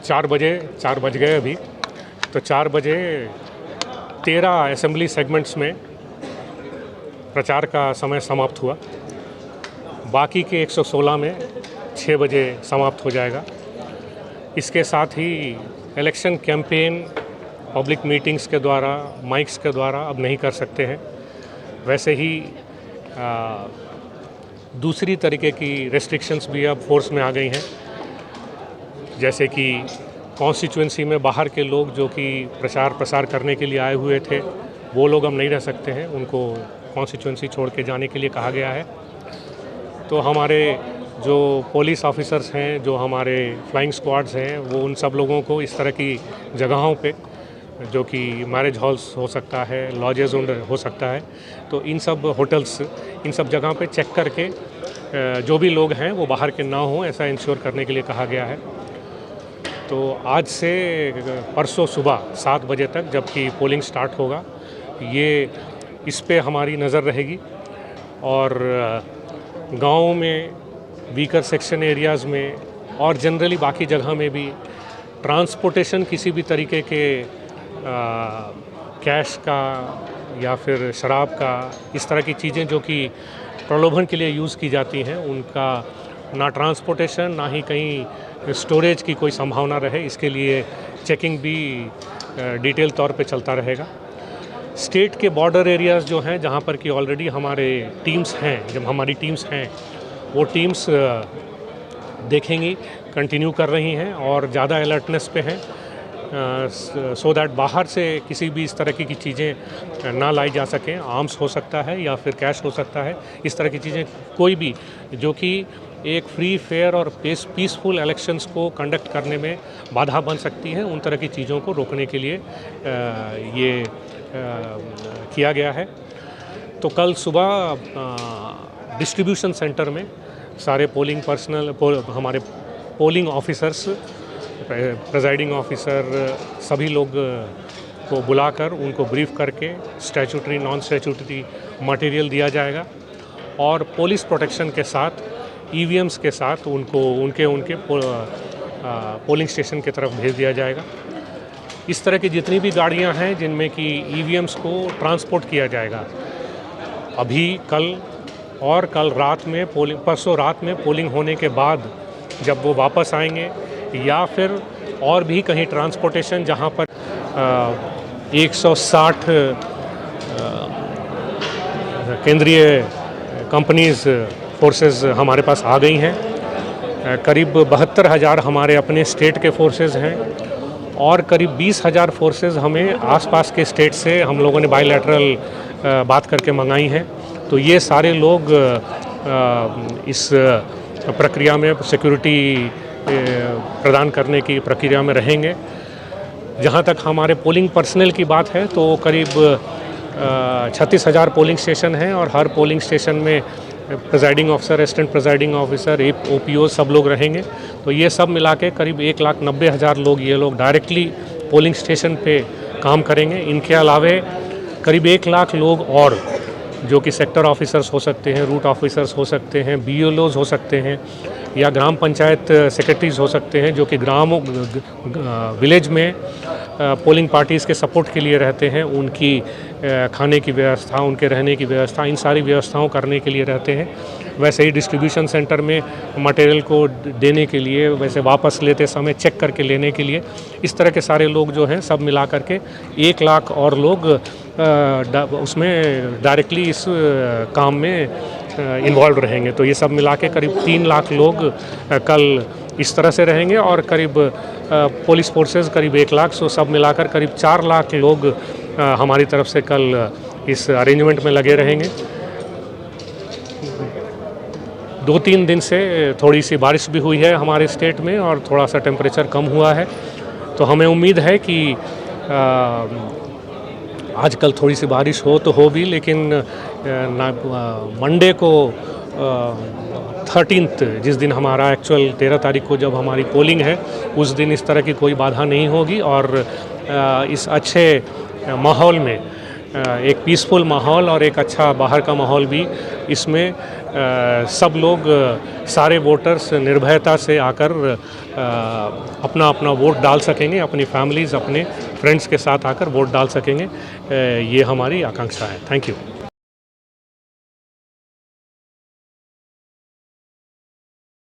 4 बज गए अभी। तो 4 बजे 13 असेंबली सेगमेंट्स में प्रचार का समय समाप्त हुआ। बाकी के 116 में 6 बजे समाप्त हो जाएगा। इसके साथ ही इलेक्शन कैंपेन पब्लिक मीटिंग्स के द्वारा, माइक्स के द्वारा अब नहीं कर सकते हैं। वैसे ही दूसरी तरीके की रेस्ट्रिक्शंस भी अब फोर्स में आ गई हैं, जैसे कि कॉन्स्टिट्यूंसी में बाहर के लोग जो कि प्रचार प्रसार करने के लिए आए हुए थे, वो लोग अब नहीं रह सकते हैं, उनको कॉन्स्टिट्यूंसी छोड़ के जाने के लिए कहा गया है। तो हमारे जो पुलिस ऑफिसर्स हैं, जो हमारे फ्लाइंग स्क्वाड्स हैं, वो उन सब लोगों को इस तरह की जगहों पे, जो कि मैरिज हॉल्स हो सकता है, लॉजेस हो सकता है, तो इन सब होटल्स, इन सब जगहों पे चेक करके जो भी लोग हैं वो बाहर के ना हों, ऐसा इंश्योर करने के लिए कहा गया है। तो आज से परसों सुबह 7 बजे तक जबकि पोलिंग स्टार्ट होगा, ये इस पे हमारी नज़र रहेगी। और गाँव में, वीकर सेक्शन एरियाज़ में और जनरली बाकी जगह में भी ट्रांसपोर्टेशन किसी भी तरीके के कैश का या फिर शराब का, इस तरह की चीज़ें जो कि प्रलोभन के लिए यूज़ की जाती हैं, उनका ना ट्रांसपोर्टेशन ना ही कहीं स्टोरेज की कोई संभावना रहे, इसके लिए चेकिंग भी डिटेल तौर पे चलता रहेगा। स्टेट के बॉर्डर एरियाज़ जो हैं, जहाँ पर कि ऑलरेडी हमारे टीम्स हैं, जब हमारी टीम्स हैं वो टीम्स देखेंगी, कंटिन्यू कर रही हैं और ज़्यादा अलर्टनेस पे हैं, सो दैट बाहर से किसी भी इस तरह की चीज़ें ना लाई जा सकें। आर्म्स हो सकता है या फिर कैश हो सकता है, इस तरह की चीज़ें कोई भी जो कि एक फ्री, फेयर और पीसफुल इलेक्शंस को कंडक्ट करने में बाधा बन सकती हैं, उन तरह की चीज़ों को रोकने के लिए ये किया गया है। तो कल सुबह डिस्ट्रीब्यूशन सेंटर में सारे पोलिंग पर्सनल, हमारे पोलिंग ऑफिसर्स, प्रेजाइडिंग ऑफिसर, सभी लोग को बुलाकर उनको ब्रीफ करके स्टैट्यूटरी, नॉन स्टैट्यूटरी मटेरियल दिया जाएगा और पुलिस प्रोटेक्शन के साथ, ईवीएम्स के साथ उनको उनके पोलिंग स्टेशन की तरफ भेज दिया जाएगा। इस तरह की जितनी भी गाड़ियां हैं जिनमें कि ईवीएम्स को ट्रांसपोर्ट किया जाएगा, अभी कल और कल रात में परसों रात में पोलिंग होने के बाद जब वो वापस आएंगे, या फिर और भी कहीं ट्रांसपोर्टेशन जहां पर 160 केंद्रीय कंपनीज फोर्सेस हमारे पास आ गई हैं। करीब 72,000 हमारे अपने स्टेट के फोर्सेस हैं और करीब 20,000 फोर्सेस हमें आसपास के स्टेट से हम लोगों ने बायलैटरल बात करके मंगाई हैं। तो ये सारे लोग इस प्रक्रिया में सिक्योरिटी प्रदान करने की प्रक्रिया में रहेंगे। जहाँ तक हमारे पोलिंग पर्सनल की बात है तो करीब 36,000 पोलिंग स्टेशन हैं और हर पोलिंग स्टेशन में presiding officer, assistant presiding officer, OPO सब लोग रहेंगे। तो ये सब मिला के करीब 1,90,000 लोग, ये लोग डायरेक्टली पोलिंग स्टेशन पे काम करेंगे। इनके अलावे करीब 1 लाख लोग और जो कि सेक्टर ऑफिसर्स हो सकते हैं, रूट ऑफिसर्स हो सकते हैं, बीएलओज हो सकते हैं या ग्राम पंचायत सेक्रेटरीज हो सकते हैं, जो कि विलेज में पोलिंग पार्टीज़ के सपोर्ट के लिए रहते हैं। उनकी खाने की व्यवस्था, उनके रहने की व्यवस्था, इन सारी व्यवस्थाओं करने के लिए रहते हैं। वैसे ही डिस्ट्रीब्यूशन सेंटर में मटेरियल को देने के लिए, वैसे वापस लेते समय चेक करके लेने के लिए, इस तरह के सारे लोग जो हैं सब मिला करके 1 लाख और लोग उसमें डायरेक्टली इस काम में इन्वॉल्व रहेंगे। तो ये सब मिला के करीब 3 लाख लोग कल इस तरह से रहेंगे और करीब पुलिस फोर्सेस करीब 1 लाख, सो सब मिलाकर करीब 4 लाख लोग हमारी तरफ से कल इस अरेंजमेंट में लगे रहेंगे। 2-3 दिन से थोड़ी सी बारिश भी हुई है हमारे स्टेट में और थोड़ा सा टेम्परेचर कम हुआ है, तो हमें उम्मीद है कि आजकल थोड़ी सी बारिश हो तो हो भी, लेकिन मंडे को 13th जिस दिन हमारा एक्चुअल 13 तारीख को जब हमारी पोलिंग है, उस दिन इस तरह की कोई बाधा नहीं होगी और इस अच्छे माहौल में एक पीसफुल माहौल और एक अच्छा बाहर का माहौल भी इसमें सब लोग सारे वोटर्स निर्भयता से आकर अपना अपना वोट डाल सकेंगे, अपनी फैमिलीज़ अपने फ्रेंड्स के साथ आकर वोट डाल सकेंगे। ये हमारी आकांक्षा है। Thank you.